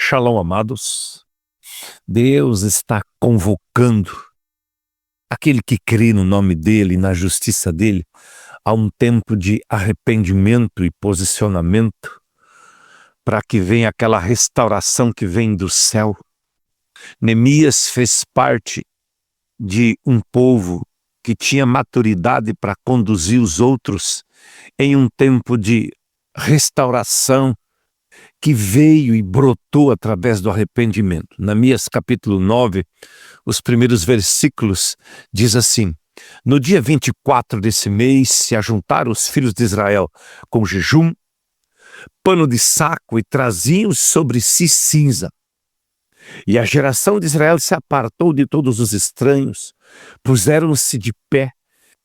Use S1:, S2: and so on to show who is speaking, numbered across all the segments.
S1: Shalom, amados. Deus está convocando aquele que crê no nome dEle, na justiça dEle, a um tempo de arrependimento e posicionamento, para que venha aquela restauração que vem do céu. Neemias fez parte de um povo que tinha maturidade para conduzir os outros em um tempo de restauração que veio e brotou através do arrependimento. Neemias capítulo 9, os primeiros versículos, diz assim: no dia 24 desse mês se ajuntaram os filhos de Israel com jejum, pano de saco, e traziam sobre si cinza. E a geração de Israel se apartou de todos os estranhos, puseram-se de pé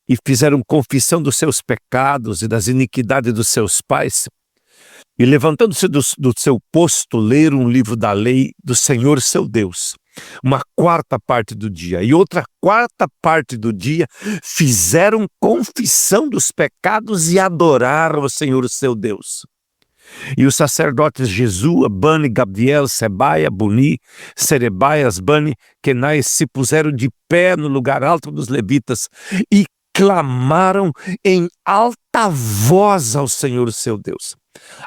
S1: e fizeram confissão dos seus pecados e das iniquidades dos seus pais, e levantando-se do seu posto, leram um livro da lei do Senhor seu Deus, uma quarta parte do dia, e outra quarta parte do dia fizeram confissão dos pecados e adoraram o Senhor seu Deus. E os sacerdotes Jesua, Bani, Gabdiel, Sebaia, Buni, Serebaias, Bani, Kenai se puseram de pé no lugar alto dos levitas e clamaram em alta voz ao Senhor seu Deus.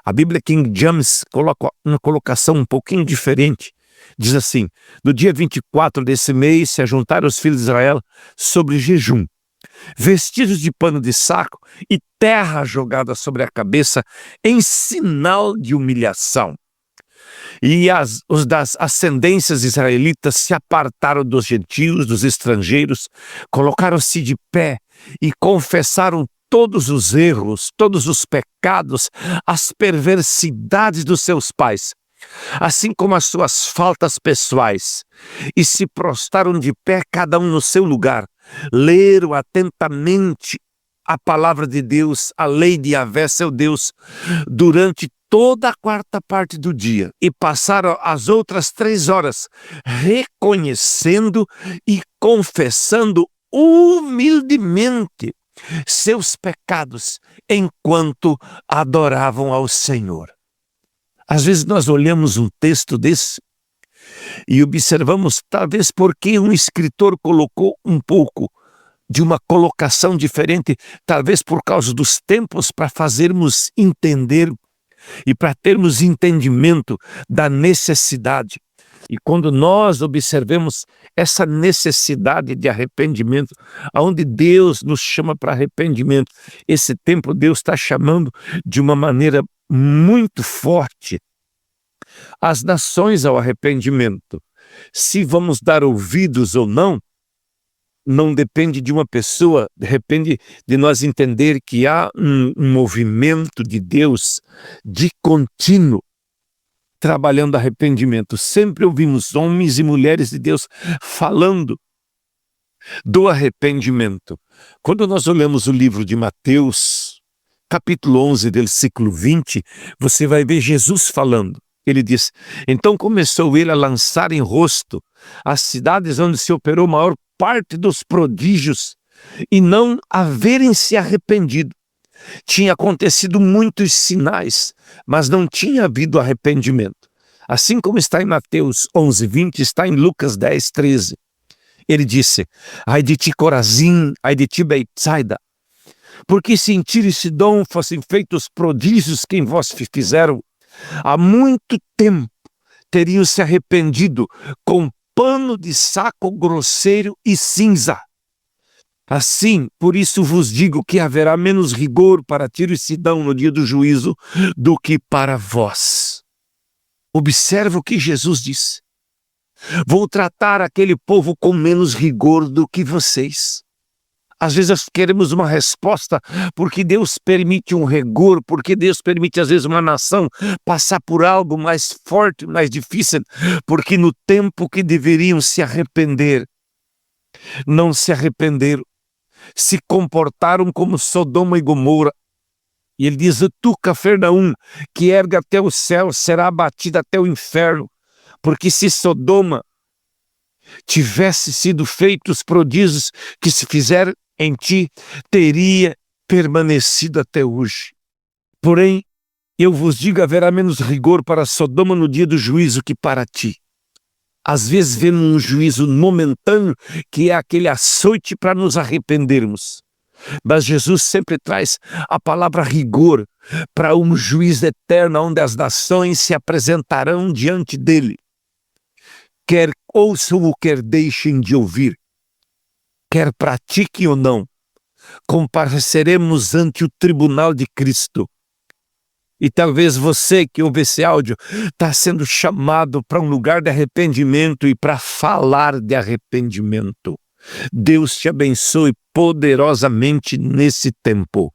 S1: A Bíblia King James coloca uma colocação um pouquinho diferente. Diz assim: no dia 24 desse mês se ajuntaram os filhos de Israel sobre jejum, vestidos de pano de saco e terra jogada sobre a cabeça em sinal de humilhação. E os das ascendências israelitas se apartaram dos gentios, dos estrangeiros, colocaram-se de pé e confessaram todos os erros, todos os pecados, as perversidades dos seus pais, assim como as suas faltas pessoais, e se prostraram de pé, cada um no seu lugar, leram atentamente a palavra de Deus, a lei de Yahvé, seu Deus, durante toda a quarta parte do dia, e passaram as outras 3 horas reconhecendo e confessando humildemente seus pecados enquanto adoravam ao Senhor. Às vezes nós olhamos um texto desse e observamos talvez porque um escritor colocou um pouco de uma colocação diferente, talvez por causa dos tempos, para fazermos entender e para termos entendimento da necessidade. E quando nós observamos essa necessidade de arrependimento, aonde Deus nos chama para arrependimento, esse tempo Deus está chamando de uma maneira muito forte as nações ao arrependimento. Se vamos dar ouvidos ou não, não depende de uma pessoa, depende de nós entender que há um movimento de Deus de contínuo trabalhando arrependimento. Sempre ouvimos homens e mulheres de Deus falando do arrependimento. Quando nós olhamos o livro de Mateus, capítulo 11, versículo 20, você vai ver Jesus falando. Ele diz: então começou ele a lançar em rosto as cidades onde se operou maior parte dos prodígios, e não haverem se arrependido. Tinha acontecido muitos sinais, mas não tinha havido arrependimento. Assim como está em Mateus 11, 20, está em Lucas 10, 13. Ele disse: ai de ti, Corazim, ai de ti, Betsaida, porque se em Tiro e Sidom fossem feitos prodígios que em vós fizeram, há muito tempo teriam se arrependido com pano de saco grosseiro e cinza. Assim, por isso vos digo que haverá menos rigor para Tiro e Sidom no dia do juízo do que para vós. Observe o que Jesus disse: vou tratar aquele povo com menos rigor do que vocês. Às vezes nós queremos uma resposta porque Deus permite um rigor, porque Deus permite às vezes uma nação passar por algo mais forte, mais difícil, porque no tempo que deveriam se arrepender, não se arrependeram, se comportaram como Sodoma e Gomorra. E ele diz: tu, Cafarnaum, que erga até o céu, será abatida até o inferno, porque se Sodoma tivesse sido feitos os prodígios que se fizeram em ti, teria permanecido até hoje. Porém, Eu vos digo, haverá menos rigor para Sodoma no dia do juízo que para ti. Às vezes vemos um juízo momentâneo, que é aquele açoite para nos arrependermos. Mas Jesus sempre traz a palavra rigor para um juízo eterno, onde as nações se apresentarão diante dele. Quer ouçam ou quer deixem de ouvir, quer pratiquem ou não, compareceremos ante o tribunal de Cristo. E talvez você que ouve esse áudio está sendo chamado para um lugar de arrependimento e para falar de arrependimento. Deus te abençoe poderosamente nesse tempo.